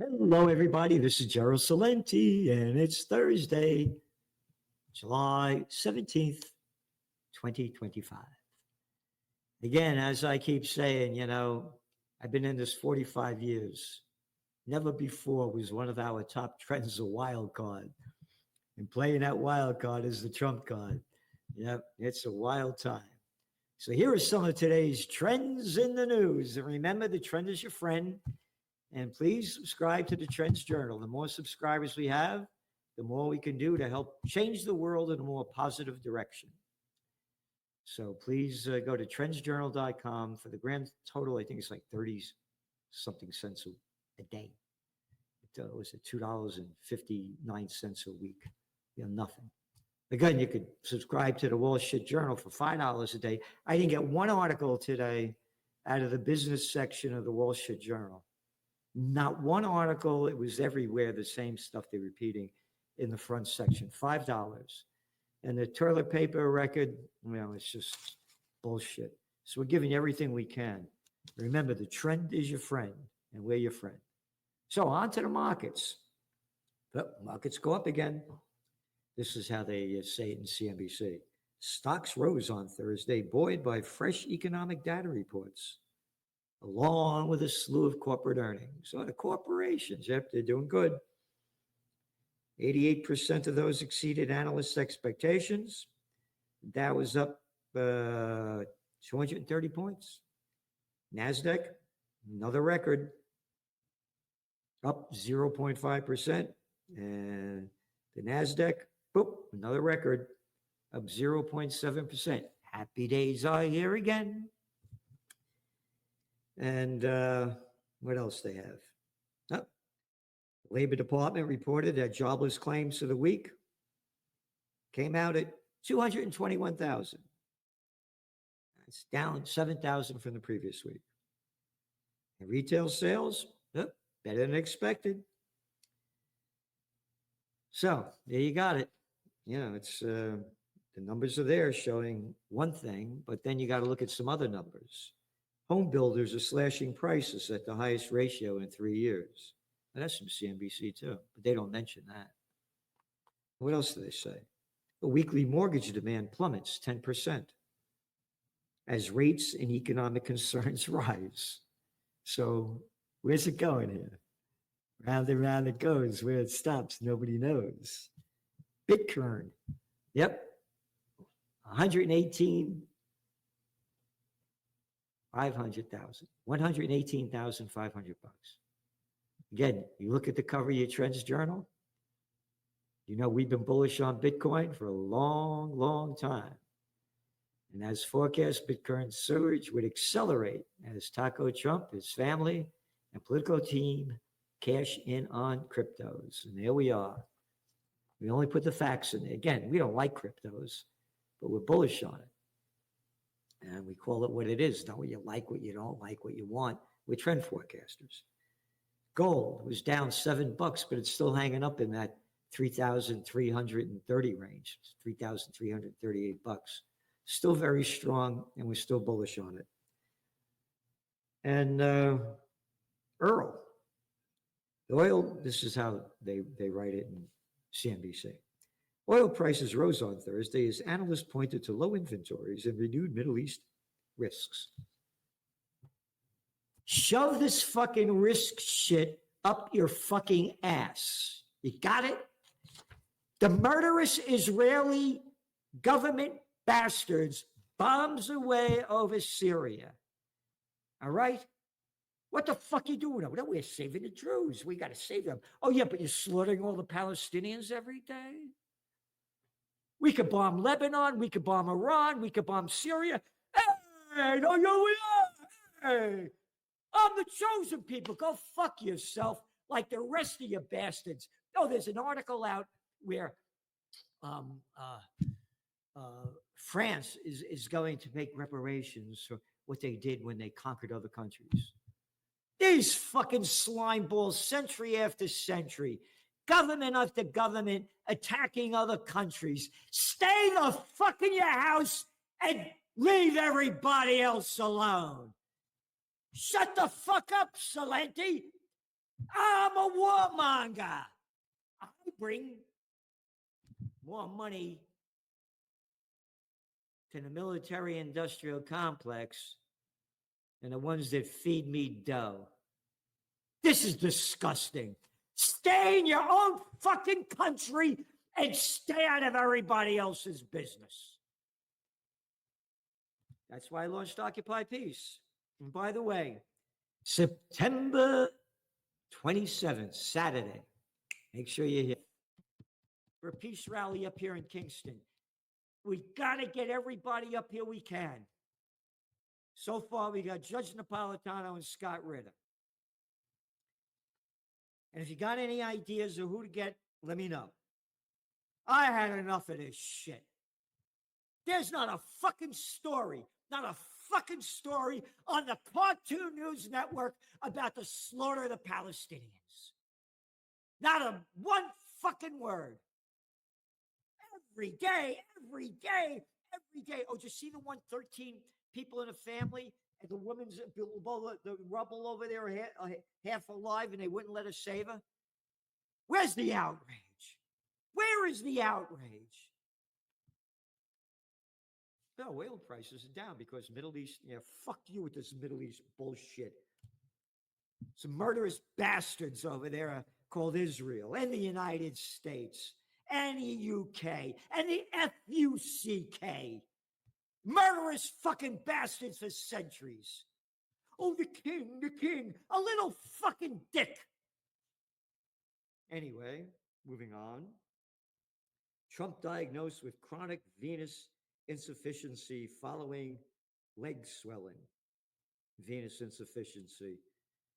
Hello, everybody. This is Gerald Celente, and it's Thursday, July 17th, 2025. Again, as I keep saying, I've been in this 45 years. Never before was one of our top trends a wild card. And playing that wild card is the trump card. Yep, it's a wild time. So here are some of today's trends in the news. And remember, the trend is your friend. And please subscribe to the Trends Journal. The more subscribers we have, the more we can do to help change the world in a more positive direction. So please go to trendsjournal.com for the grand total. I think it's like 30 something cents a day. It was at $2.59 a week. Nothing. Again, you could subscribe to the Wall Street Journal for $5 a day. I didn't get one article today out of the business section of the Wall Street Journal. Not one article. It was everywhere, the same stuff they're repeating in the front section. $5. And the toilet paper record, it's just bullshit. So we're giving you everything we can. Remember, the trend is your friend, and we're your friend. So on to the markets. Well, markets go up again. This is how they say it in CNBC. Stocks rose on Thursday, buoyed by fresh economic data reports, along with a slew of corporate earnings. So the corporations, yep, they're doing good. 88% of those exceeded analysts' expectations. That was up 230 points. NASDAQ, another record, up 0.5%. And the NASDAQ, boop, another record, up 0.7%. Happy days are here again. And what else they have? Oh, Labor Department reported that jobless claims for the week came out at 221,000. That's down 7,000 from the previous week. And retail sales, better than expected. So there you got it. It's the numbers are there showing one thing, but then you got to look at some other numbers. Home builders are slashing prices at the highest ratio in 3 years. Now, that's from CNBC too, but they don't mention that. What else do they say? The weekly mortgage demand plummets 10% as rates and economic concerns rise. So where's it going here? Round and round it goes. Where it stops, nobody knows. Bitcoin, yep, 118,500 bucks. Again, you look at the cover of your Trends Journal, we've been bullish on Bitcoin for a long, long time. And as forecast, Bitcoin surge would accelerate as Taco Trump, his family, and political team cash in on cryptos. And there we are. We only put the facts in there. Again, we don't like cryptos, but we're bullish on it. And we call it what it is. Not what you like, what you don't like, what you want. We're trend forecasters. Gold was down $7, but it's still hanging up in that 3,330 range, 3,338 bucks. Still very strong, and we're still bullish on it. And Earl, oil, this is how they write it in CNBC. Oil prices rose on Thursday as analysts pointed to low inventories and renewed Middle East risks. Shove this fucking risk shit up your fucking ass. You got it? The murderous Israeli government bastards bombs away over Syria. All right? What the fuck are you doing? No, we're saving the Jews. We got to save them. Oh, yeah, but you're slaughtering all the Palestinians every day? We could bomb Lebanon. We could bomb Iran. We could bomb Syria. Hey, no, we are. Hey, I'm the chosen people. Go fuck yourself like the rest of you bastards. Oh, there's an article out where France is going to make reparations for what they did when they conquered other countries. These fucking slime balls, century after century, government after government attacking other countries. Stay the fuck in your house and leave everybody else alone. Shut the fuck up, Celente. I'm a warmonger. I bring more money to the military industrial complex than the ones that feed me dough. This is disgusting. Stay in your own fucking country and stay out of everybody else's business. That's why I launched Occupy Peace. And by the way, September 27th, Saturday, make sure you're here for a peace rally up here in Kingston. We got to get everybody up here we can. So far, we got Judge Napolitano and Scott Ritter. And if you got any ideas of who to get, let me know. I had enough of this shit. There's not a fucking story on the Cartoon News Network about the slaughter of the Palestinians. Not a one fucking word. Every day. Oh, did you see the 113 people in a family and the woman's below the rubble over there, half alive, and they wouldn't let us save her? Where's the outrage? Where is the outrage? No, oil prices are down because Middle East, fuck you with this Middle East bullshit. Some murderous bastards over there called Israel and the United States and the UK and the FUCK. Murderous fucking bastards for centuries. Oh, the king, a little fucking dick. Anyway, moving on. Trump diagnosed with chronic venous insufficiency following leg swelling. Venous insufficiency.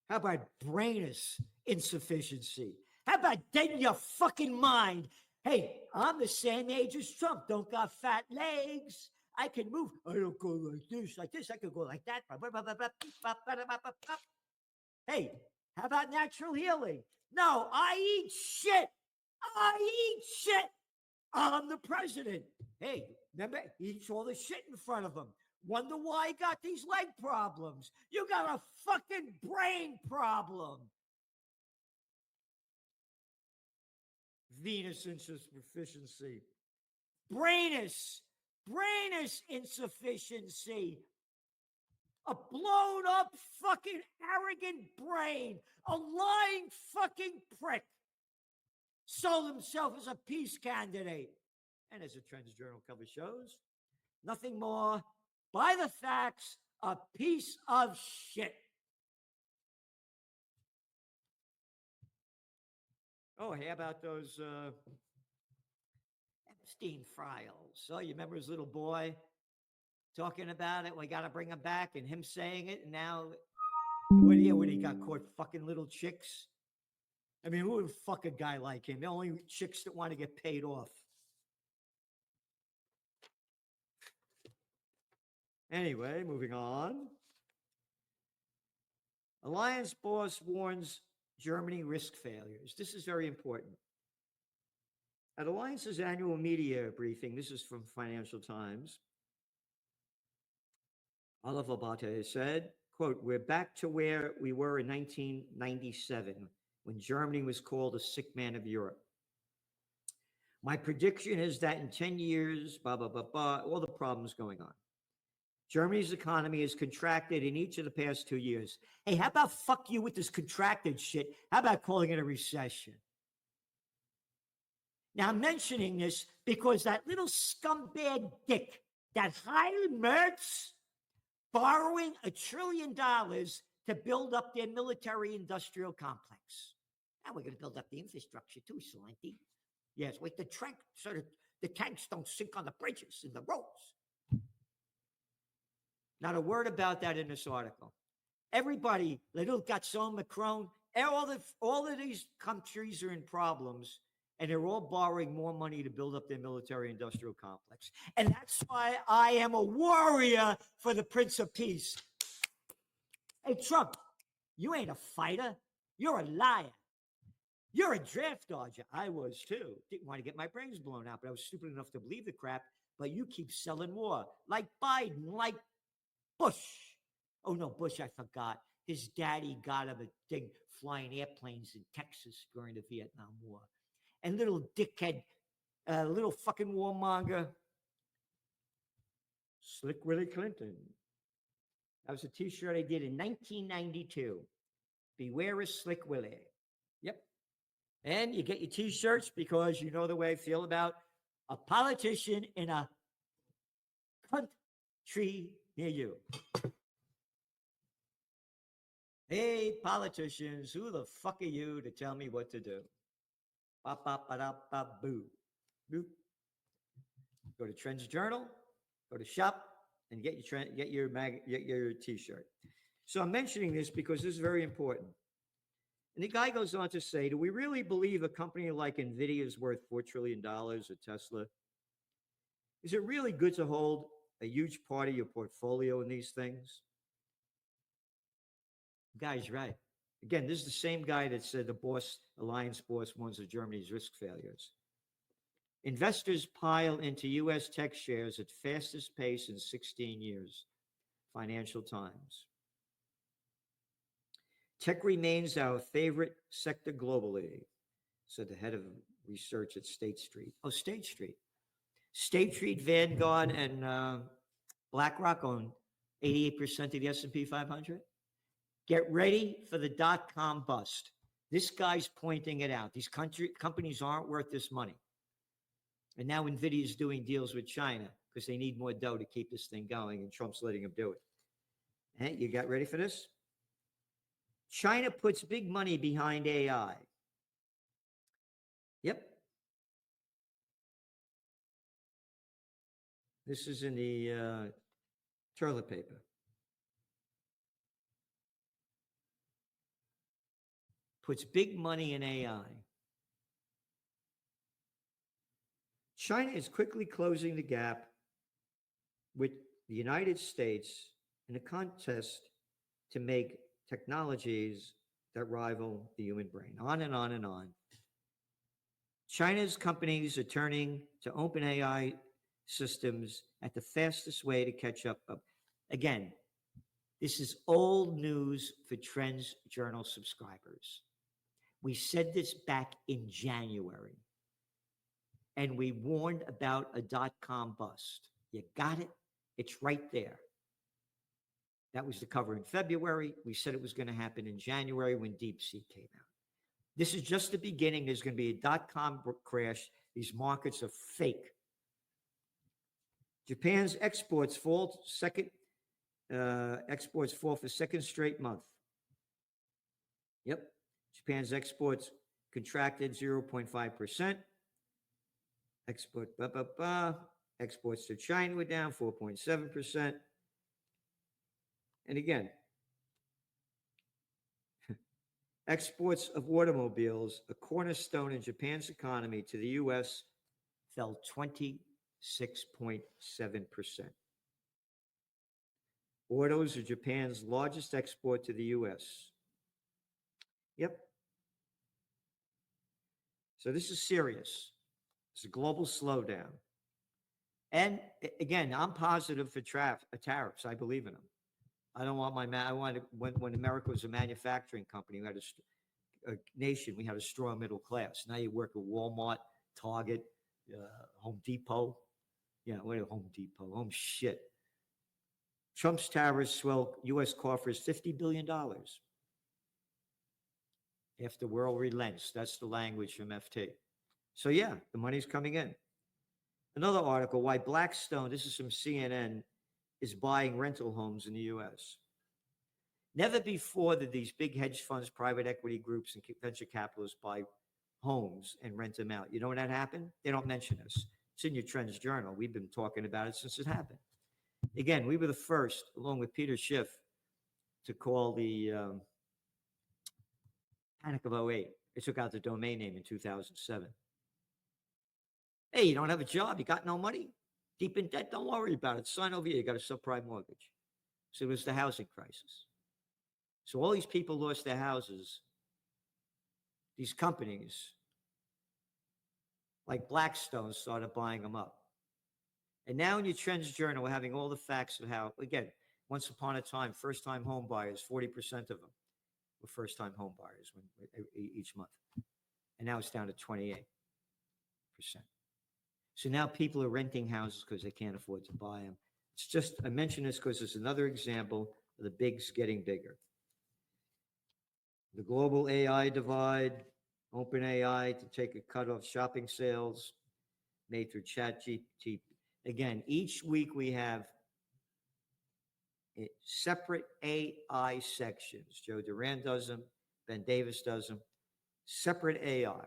How about brainous insufficiency? How about dead in your fucking mind? Hey, I'm the same age as Trump. Don't got fat legs. I can move. I don't go like this. I could go like that. Hey, how about natural healing? No, I eat shit. I'm the president. Hey, remember, he eats all the shit in front of him. Wonder why he got these leg problems. You got a fucking brain problem. Venous insufficiency. Brainous insufficiency. A blown up fucking arrogant brain. A lying fucking prick. Sold himself as a peace candidate. And as the Trends Journal cover shows, nothing more by the facts, a piece of shit. Oh, how about those Epstein files? Oh, you remember his little boy talking about it? We got to bring him back, and him saying it. And now, when he got caught fucking little chicks? I mean, who would fuck a guy like him? The only chicks that want to get paid off. Anyway, moving on. Alliance boss warns Germany risk failures. This is very important. At Alliance's annual media briefing, this is from Financial Times, Oliver Botte said, quote, "We're back to where we were in 1997 when Germany was called a sick man of Europe. My prediction is that in 10 years, all the problems going on. Germany's economy has contracted in each of the past 2 years." Hey, how about fuck you with this contracted shit? How about calling it a recession? Now, I'm mentioning this because that little scumbag dick, that Heil Mertz, borrowing $1 trillion to build up their military-industrial complex. Now we're going to build up the infrastructure too, Celente. Yes, wait, the tanks don't sink on the bridges and the roads. Not a word about that in this article. Everybody, little Gatson, Macron, all of these countries are in problems, and they're all borrowing more money to build up their military-industrial complex. And that's why I am a warrior for the Prince of Peace. Hey, Trump, you ain't a fighter. You're a liar. You're a draft dodger. I was too. Didn't want to get my brains blown out, but I was stupid enough to believe the crap. But you keep selling more, like Biden, like Bush. Oh, no, Bush, I forgot. his daddy got him a thing flying airplanes in Texas during the Vietnam War. And little dickhead, little fucking warmonger, Slick Willie Clinton. That was a t-shirt I did in 1992. Beware of Slick Willie. Yep. And you get your t-shirts because you know the way I feel about a politician in a country near you. Hey, politicians, who the fuck are you to tell me what to do? Ba-ba-ba-da-ba-boo. Boop. Go to Trends Journal, go to shop, and get your t-shirt. So I'm mentioning this because this is very important. And the guy goes on to say, do we really believe a company like NVIDIA is worth $4 trillion or Tesla? Is it really good to hold a huge part of your portfolio in these things? The guy's right. Again, this is the same guy that said the Alliance boss warns of Germany's risk failures. Investors pile into U.S. tech shares at fastest pace in 16 years. Financial Times. Tech remains our favorite sector globally, said the head of research at State Street. Oh, State Street. State Street, Vanguard, and BlackRock own 88% of the S&P 500. Get ready for the dot-com bust. This guy's pointing it out. These companies aren't worth this money. And now NVIDIA is doing deals with China because they need more dough to keep this thing going, and Trump's letting them do it. Hey, you got ready for this? China puts big money behind AI. Yep. This is in the toilet paper. Puts big money in AI. China is quickly closing the gap with the United States in a contest to make technologies that rival the human brain. On and on and on. China's companies are turning to OpenAI systems at the fastest way to catch up. Again, this is old news for Trends Journal subscribers. We said this back in January, and we warned about a dot-com bust. You got it? It's right there. That was the cover in February. We said it was going to happen in January when DeepSeek came out. This is just the beginning. There's going to be a dot-com crash. These markets are fake. Japan's exports fall for second straight month. Yep. Japan's exports contracted 0.5%. Exports to China were down 4.7%. And again, exports of automobiles, a cornerstone in Japan's economy, to the U.S. fell 26.7%. Autos are Japan's largest export to the U.S. Yep. So this is serious. It's a global slowdown. And again, I'm positive for tariffs. I believe in them. I don't want when America was a manufacturing company, we had a nation, we had a strong middle class. Now you work at Walmart, Target, Home Depot. Yeah, wait a Home Depot. Home shit. Trump's tariffs swell U.S. coffers $50 billion. If the world relents, that's the language from FT. So yeah, the money's coming in. Another article, why Blackstone, this is from CNN, is buying rental homes in the U.S. Never before did these big hedge funds, private equity groups, and venture capitalists buy homes and rent them out. You know when that happened? They don't mention this. It's in your Trends Journal. We've been talking about it since it happened. Again, we were the first, along with Peter Schiff, to call the Panic of '08. They took out the domain name in 2007. Hey, you don't have a job. You got no money. Deep in debt. Don't worry about it. Sign over here. You got a subprime mortgage. So it was the housing crisis. So all these people lost their houses. These companies, like Blackstone, started buying them up. And now in your Trends Journal, we're having all the facts of how, again, Once upon a time, first-time home buyers, 40% of them were first-time home buyers each month. And now it's down to 28%. So now people are renting houses because they can't afford to buy them. It's just, I mention this because it's another example of the bigs getting bigger. The global AI divide, open AI to take a cut off shopping sales made through ChatGPT. Again, each week we have separate AI sections. Joe Duran does them, Ben Davis does them. Separate AI.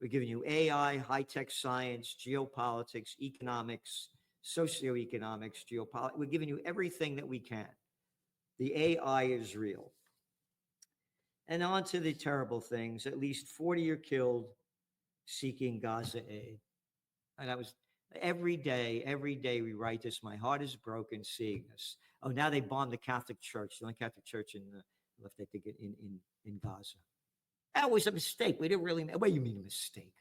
We're giving you AI, high-tech science, geopolitics, economics, socioeconomics, geopolitics. We're giving you everything that we can. The AI is real. And on to the terrible things. At least 40 are killed seeking Gaza aid. And that was every day we write this. My heart is broken seeing this. Oh, now they bombed the Catholic Church, the only Catholic church in left, I think, in Gaza. That was a mistake. We didn't really. What do you mean a mistake?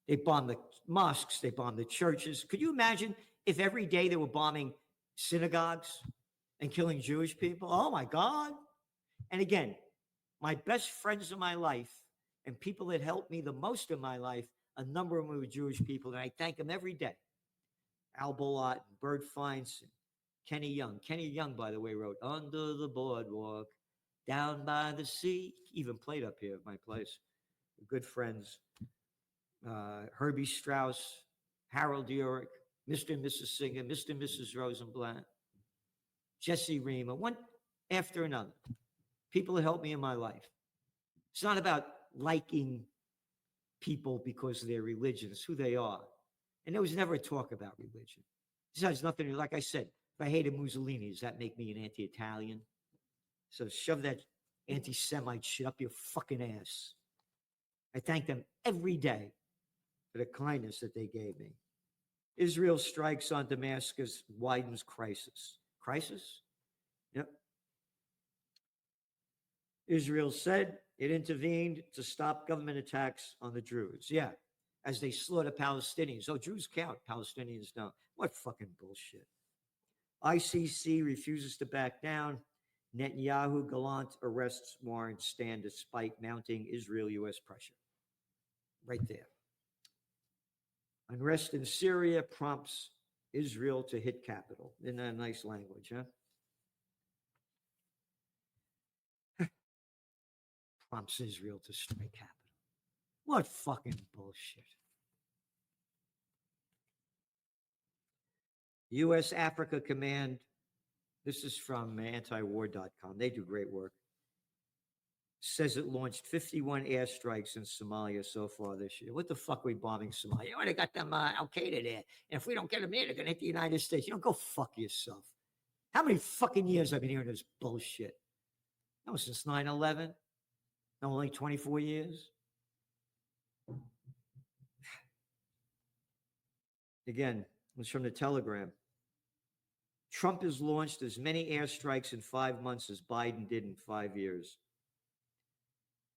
They bombed the mosques. They bombed the churches. Could you imagine if every day they were bombing synagogues and killing Jewish people? Oh my God! And again, my best friends in my life and people that helped me the most in my life, a number of them were Jewish people, and I thank them every day. Al Bolot, Bert Feinstein, Kenny Young. Kenny Young, by the way, wrote "Under the Boardwalk." Down by the sea, even played up here at my place. Good friends, Herbie Strauss, Harold Urich, Mr. and Mrs. Singer, Mr. and Mrs. Rosenblatt, Jesse Rima, one after another. People that helped me in my life. It's not about liking people because of their religion. It's who they are. And there was never a talk about religion. This has nothing to, like I said, if I hated Mussolini, does that make me an anti-Italian? So shove that anti-Semite shit up your fucking ass. I thank them every day for the kindness that they gave me. Israel strikes on Damascus, widens crisis. Crisis? Yep. Israel said it intervened to stop government attacks on the Druze. Yeah, as they slaughter Palestinians. Oh, Druze count, Palestinians don't. What fucking bullshit. ICC refuses to back down. Netanyahu gallant arrests warrant stand despite mounting Israel-U.S. pressure. Right there. Unrest in Syria prompts Israel to hit capital. Isn't that a nice language, huh? Prompts Israel to strike capital. What fucking bullshit. U.S. Africa Command, this is from antiwar.com. They do great work. Says it launched 51 airstrikes in Somalia so far this year. What the fuck are we bombing Somalia? Oh, they got them Al Qaeda there. And if we don't get them there, they're going to hit the United States. You don't go fuck yourself. How many fucking years I've been hearing this bullshit? No, since 9/11. No, only 24 years. Again, it's from the Telegram. Trump has launched as many airstrikes in 5 months as Biden did in 5 years.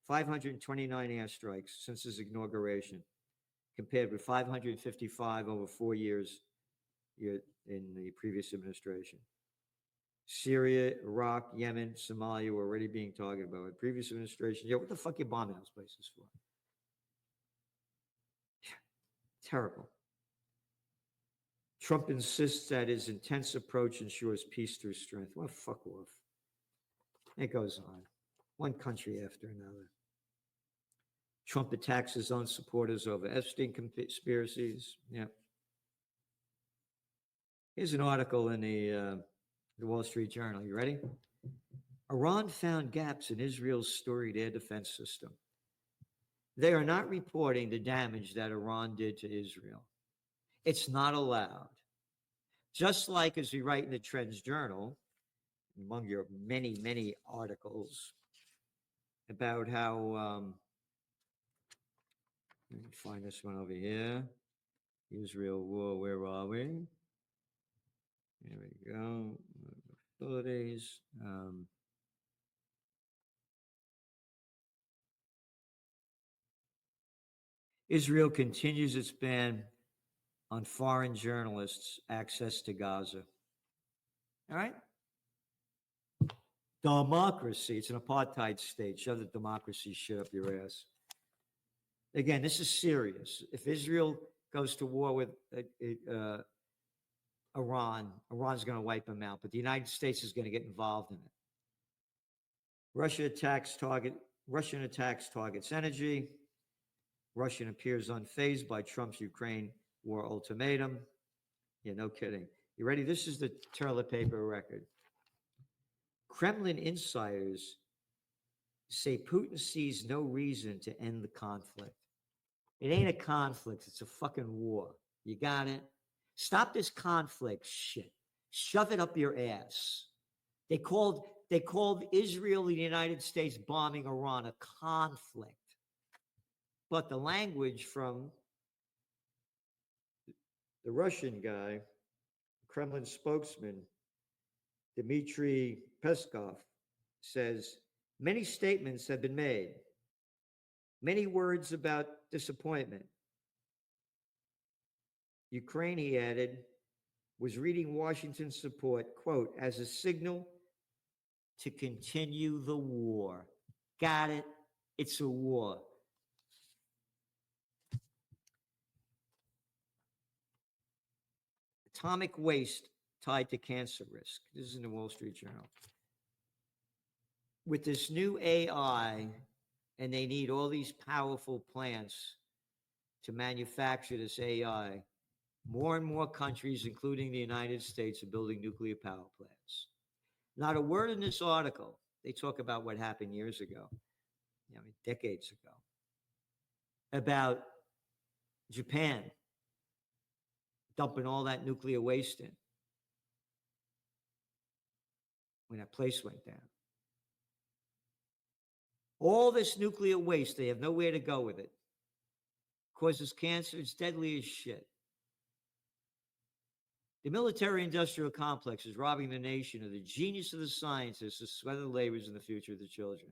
529 airstrikes since his inauguration, compared with 555 over 4 years in the previous administration. Syria, Iraq, Yemen, Somalia were already being targeted by the previous administration. Yeah, what the fuck are you bombing those places for? Terrible. Trump insists that his intense approach ensures peace through strength. Well, fuck off. It goes on. One country after another. Trump attacks his own supporters over Epstein conspiracies. Yeah. Here's an article in the Wall Street Journal. You ready? Iran found gaps in Israel's storied air defense system. They are not reporting the damage that Iran did to Israel. It's not allowed. Just like as we write in the Trends Journal, among your many, many articles about how, let me find this one over here. Israel war, where are we? There we go. Facilities. Israel continues its ban on foreign journalists' access to Gaza. All right? Democracy. It's an apartheid state. Shove the democracy shit up your ass. Again, this is serious. If Israel goes to war with Iran, Iran's going to wipe them out, but the United States is going to get involved in it. Russian attacks targets energy. Russian appears unfazed by Trump's Ukraine war ultimatum. Yeah, no kidding. You ready? This is the toilet paper record. Kremlin insiders say Putin sees no reason to end the conflict. It ain't a conflict, it's a fucking war. You got it? Stop this conflict shit. Shove it up your ass. They called Israel and the United States bombing Iran a conflict. But the language from the Russian guy, Kremlin spokesman, Dmitry Peskov, says many statements have been made, many words about disappointment. Ukraine, he added, was reading Washington's support, quote, as a signal to continue the war. Got it? It's a war. Atomic waste tied to cancer risk. This is in the Wall Street Journal. With this new AI, and they need all these powerful plants to manufacture this AI, more and more countries, including the United States, are building nuclear power plants. Not a word in this article. They talk about what happened years ago, decades ago, about Japan dumping all that nuclear waste in when that place went down. All this nuclear waste, they have nowhere to go with it. Causes cancer, it's deadly as shit. The military-industrial complex is robbing the nation of the genius of the scientists, the sweat of the labors, and the future of the children.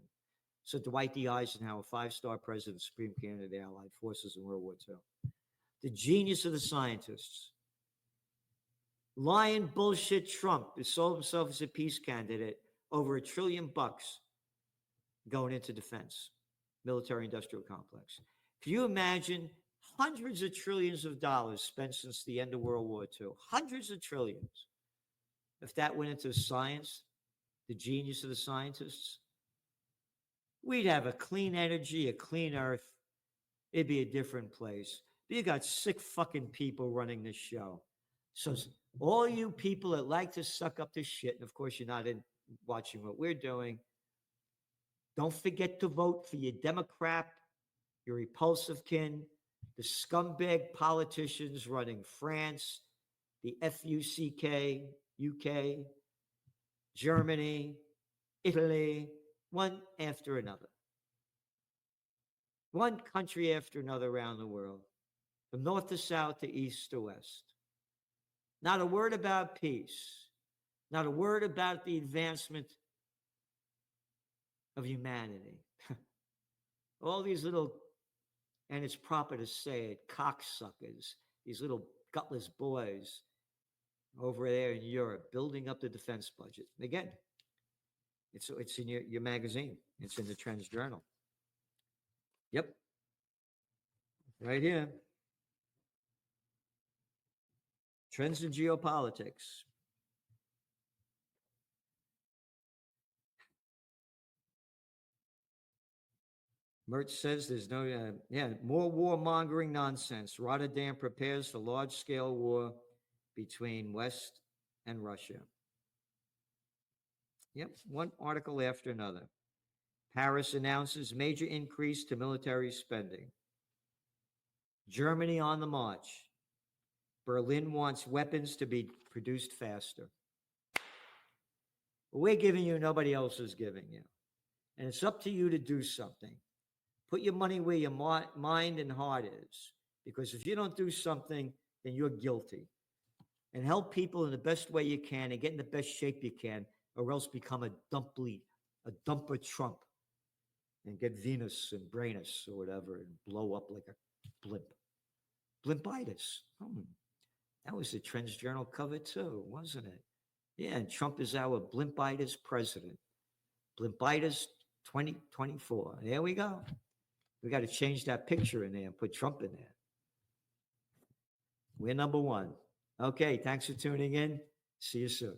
So Dwight D. Eisenhower, 5-star president, supreme commander of the Allied forces in World War II. The genius of the scientists. Lying bullshit Trump has sold himself as a peace candidate over $1 trillion going into defense, military-industrial complex. Can you imagine hundreds of trillions of dollars spent since the end of World War II? Hundreds of trillions. If that went into science, the genius of the scientists, we'd have a clean energy, a clean earth. It'd be a different place. But you got sick fucking people running this show. So all you people that like to suck up this shit, and of course you're not watching what we're doing, don't forget to vote for your Democrat, your repulsive kin, the scumbag politicians running France, the FUCK, UK, Germany, Italy, one after another. One country after another around the world, from north to south to east to west. Not a word about peace. Not a word about the advancement of humanity. All these little, and it's proper to say it, cocksuckers, these little gutless boys over there in Europe building up the defense budget. And again, it's in your magazine. It's in the Trends Journal. Yep. Right here. Trends in geopolitics. Mertz says there's no, more warmongering nonsense. Rotterdam prepares for large-scale war between West and Russia. Yep, one article after another. Paris announces major increase to military spending. Germany on the march. Berlin wants weapons to be produced faster. We're giving you, nobody else is giving you. And it's up to you to do something. Put your money where your mind and heart is. Because if you don't do something, then you're guilty. And help people in the best way you can and get in the best shape you can, or else become a dumper Trump and get Venus and Brainus or whatever and blow up like a blimp. Blimpitis. That was the Trends Journal cover too, wasn't it? Yeah, and Trump is our blimpitis president. Blimpitis 2024. There we go. We got to change that picture in there and put Trump in there. We're number one. Okay, thanks for tuning in. See you soon.